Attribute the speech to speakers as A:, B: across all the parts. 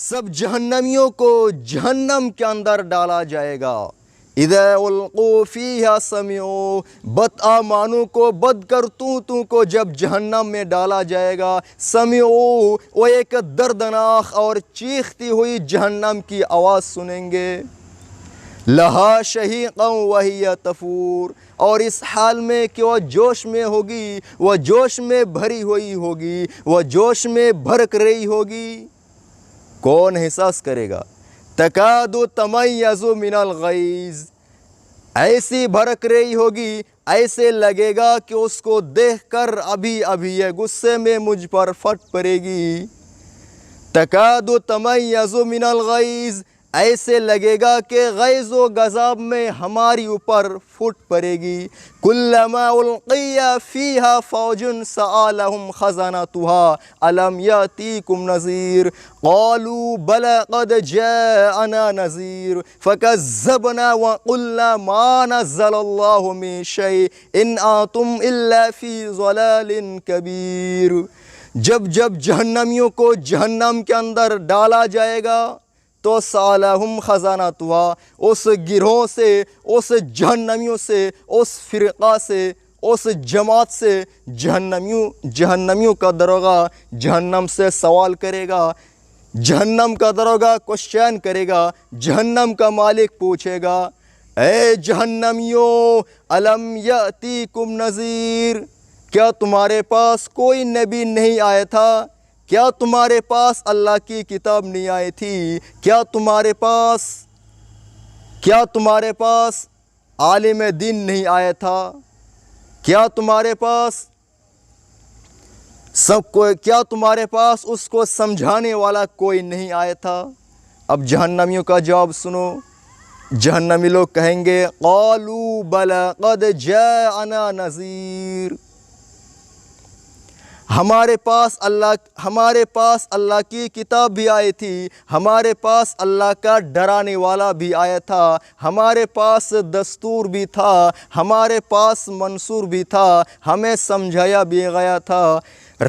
A: سب جہنمیوں کو جہنم کے اندر ڈالا جائے گا۔ اذا القوا فیہا سمعوا، بدعمالوں کو، بدکرتوتوں کو جب جہنم میں ڈالا جائے گا، سمعوا، وہ ایک دردناک اور چیختی ہوئی جہنم کی آواز سنیں گے، لہا شہیقا وہی تفور، اور اس حال میں کہ وہ جوش میں ہوگی، وہ جوش میں بھری ہوئی ہوگی، وہ جوش میں بھڑک رہی ہوگی۔ کون احساس کرے گا؟ تکاد تمیز من الغیظ، ایسی بھڑک رہی ہوگی، ایسے لگے گا کہ اس کو دیکھ کر ابھی ابھی یہ غصے میں مجھ پر پھٹ پڑے گی۔ تکاد تمیز من الغیظ، ایسے لگے گا کہ غیظ و غضب میں ہماری اوپر پھوٹ پڑے گی۔ کلما القی فیہا فوج سألہم خزنتها الم یأتیکم نذیر قالوا بلی قد جاءنا نذیر فکذبنا وقلنا ما نزل اللہ من شیء ان انتم الا فی ضلال کبیر۔ جب جب جہنمیوں کو جہنم کے اندر ڈالا جائے گا تو سالہم خزانتها، اس گروہ سے، اس جہنمیوں سے، اس فرقہ سے، اس جماعت سے جہنمیوں کا دروغہ جہنم سے سوال کرے گا، جہنم کا دروغہ کوشچن کرے گا، جہنم کا مالک پوچھے گا، اے جہنمیوں الم یأتیکم نذیر، کیا تمہارے پاس کوئی نبی نہیں آیا تھا؟ کیا تمہارے پاس اللہ کی کتاب نہیں آئی تھی؟ کیا تمہارے پاس عالم دین نہیں آیا تھا؟ کیا تمہارے پاس اس کو سمجھانے والا کوئی نہیں آیا تھا؟ اب جہنمیوں کا جواب سنو۔ جہنمی لوگ کہیں گے قالوا بلی قد جاءنا نذیر، ہمارے پاس اللہ کی کتاب بھی آئی تھی، ہمارے پاس اللہ کا ڈرانے والا بھی آیا تھا، ہمارے پاس دستور بھی تھا، ہمارے پاس منصور بھی تھا، ہمیں سمجھایا بھی گیا تھا،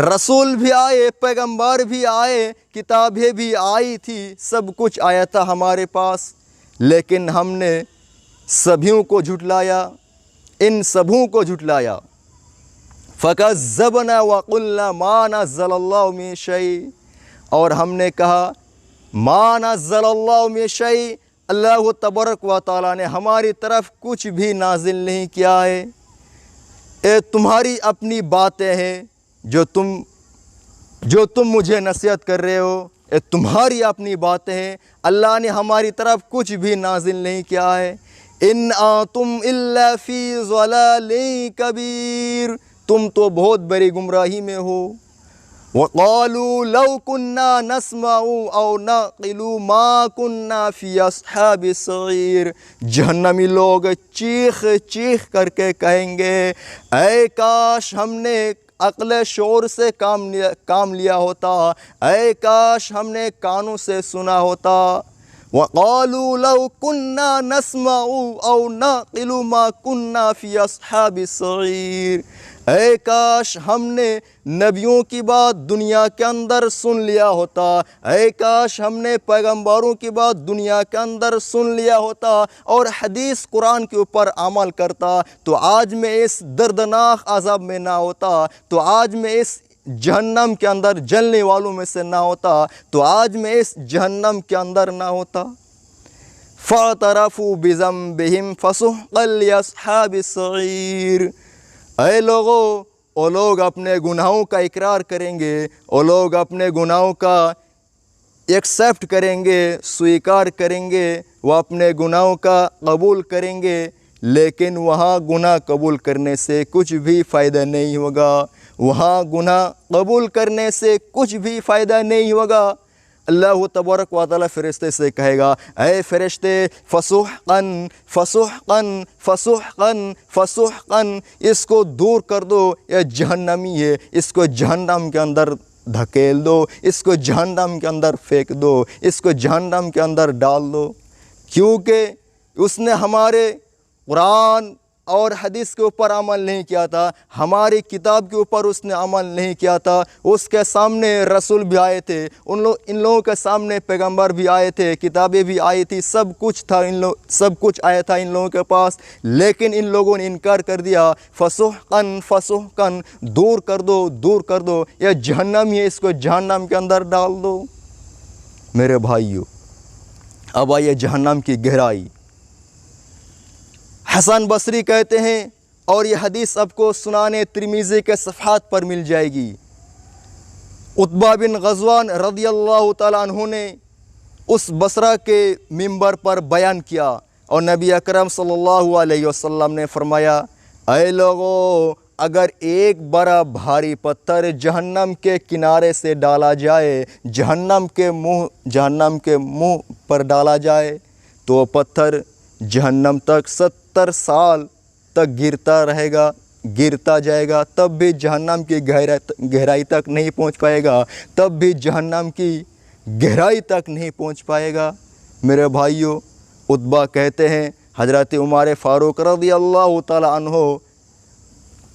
A: رسول بھی آئے، پیغمبر بھی آئے، کتابیں بھی آئی تھی، سب کچھ آیا تھا ہمارے پاس، لیکن ہم نے سبھیوں کو جھٹلایا، ان سبھوں کو جھٹلایا۔ فَكَذَّبْنَا وَقُلْنَا مَا نَزَّلَ اللَّهُ مِن شَيْءٍ، اور ہم نے کہا مَا نَزَّلَ اللَّهُ مِن شَيْءٍ، اللہ تبارک و تعالیٰ نے ہماری طرف کچھ بھی نازل نہیں کیا ہے، اے تمہاری اپنی باتیں ہیں جو تم مجھے نصیحت کر رہے ہو، اے تمہاری اپنی باتیں ہیں، اللہ نے ہماری طرف کچھ بھی نازل نہیں کیا ہے۔ ان انتم الا فی ضلال کبیر، تم تو بہت بڑی گمراہی میں ہو۔ وقالوا لو كنا نسمع او نعقل ما كنا فی اصحاب السعیر، جہنمی لوگ چیخ چیخ کر کے کہیں گے اے کاش ہم نے عقل شعور سے کام لیا ہوتا، اے کاش ہم نے کانوں سے سنا ہوتا۔ وقالوا لو كنا نسمع او نعقل ما كنا فی اصحاب السعیر، اے کاش ہم نے نبیوں کی بات دنیا کے اندر سن لیا ہوتا، اے کاش ہم نے پیغمبروں کی بات دنیا کے اندر سن لیا ہوتا اور حدیث قرآن کے اوپر عمل کرتا تو آج میں اس دردناک عذاب میں نہ ہوتا، تو آج میں اس جہنم کے اندر جلنے والوں میں سے نہ ہوتا، تو آج میں اس جہنم کے اندر نہ ہوتا۔ فَاعْتَرَفُوا بِذَنبِهِمْ فَسُحْقًا لِأَصْحَابِ السَّعِيرِ، اے لوگوں، وہ لوگ اپنے گناہوں کا اقرار کریں گے، وہ لوگ اپنے گناہوں کا ایکسیپٹ کریں گے، سویکار کریں گے، وہ اپنے گناہوں کا قبول کریں گے، لیکن وہاں گناہ قبول کرنے سے کچھ بھی فائدہ نہیں ہوگا، وہاں گناہ قبول کرنے سے کچھ بھی فائدہ نہیں ہوگا۔ اللہ تبارک و تعالیٰ فرشتے سے کہے گا اے فرشتے فسحقاً فسحقاً فسحقاً فسحقاً، اس کو دور کر دو، یہ جہنمی ہے، اس کو جہنم کے اندر دھکیل دو، اس کو جہنم کے اندر پھینک دو، اس کو جہنم کے اندر ڈال دو، کیونکہ اس نے ہمارے قرآن اور حدیث کے اوپر عمل نہیں کیا تھا، ہماری کتاب کے اوپر اس نے عمل نہیں کیا تھا، اس کے سامنے رسول بھی آئے تھے، ان لوگوں کے سامنے پیغمبر بھی آئے تھے، کتابیں بھی آئی تھی، سب کچھ تھا، سب کچھ آیا تھا ان لوگوں کے پاس، لیکن ان لوگوں نے انکار کر دیا۔ فسحقاً فسحقاً، دور کر دو، دور کر دو، یہ جہنم ہے، اس کو جہنم کے اندر ڈال دو۔ میرے بھائیو، اب آئیے جہنم کی گہرائی۔ حسن بصری کہتے ہیں، اور یہ حدیث آپ کو سنانے ترمذی کے صفحات پر مل جائے گی، عتبہ بن غزوان رضی اللہ تعالیٰ عنہ نے اس بصرہ کے منبر پر بیان کیا، اور نبی اکرم صلی اللہ علیہ وسلم نے فرمایا، اے لوگو، اگر ایک بڑا بھاری پتھر جہنم کے کنارے سے ڈالا جائے، جہنم کے منہ پر ڈالا جائے، تو وہ پتھر جہنم تک 70 سال تک گرتا رہے گا، گرتا جائے گا، تب بھی جہنم کی گہرائی تک نہیں پہنچ پائے گا، تب بھی جہنم کی گہرائی تک نہیں پہنچ پائے گا۔ میرے بھائیوں، عتبہ کہتے ہیں، حضرت عمر فاروق رضی اللہ تعالیٰ عنہ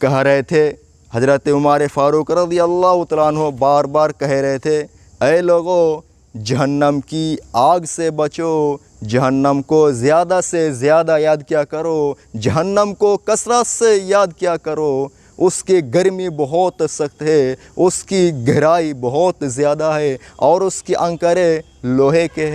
A: کہہ رہے تھے، حضرت عمر فاروق رضی اللہ تعالیٰ عنہ بار بار کہہ رہے تھے، اے لوگو، جہنم کی آگ سے بچو، جہنم کو زیادہ سے زیادہ یاد کیا کرو، جہنم کو کثرت سے یاد کیا کرو، اس کی گرمی بہت سخت ہے، اس کی گہرائی بہت زیادہ ہے، اور اس کی انکرے لوہے کے ہیں۔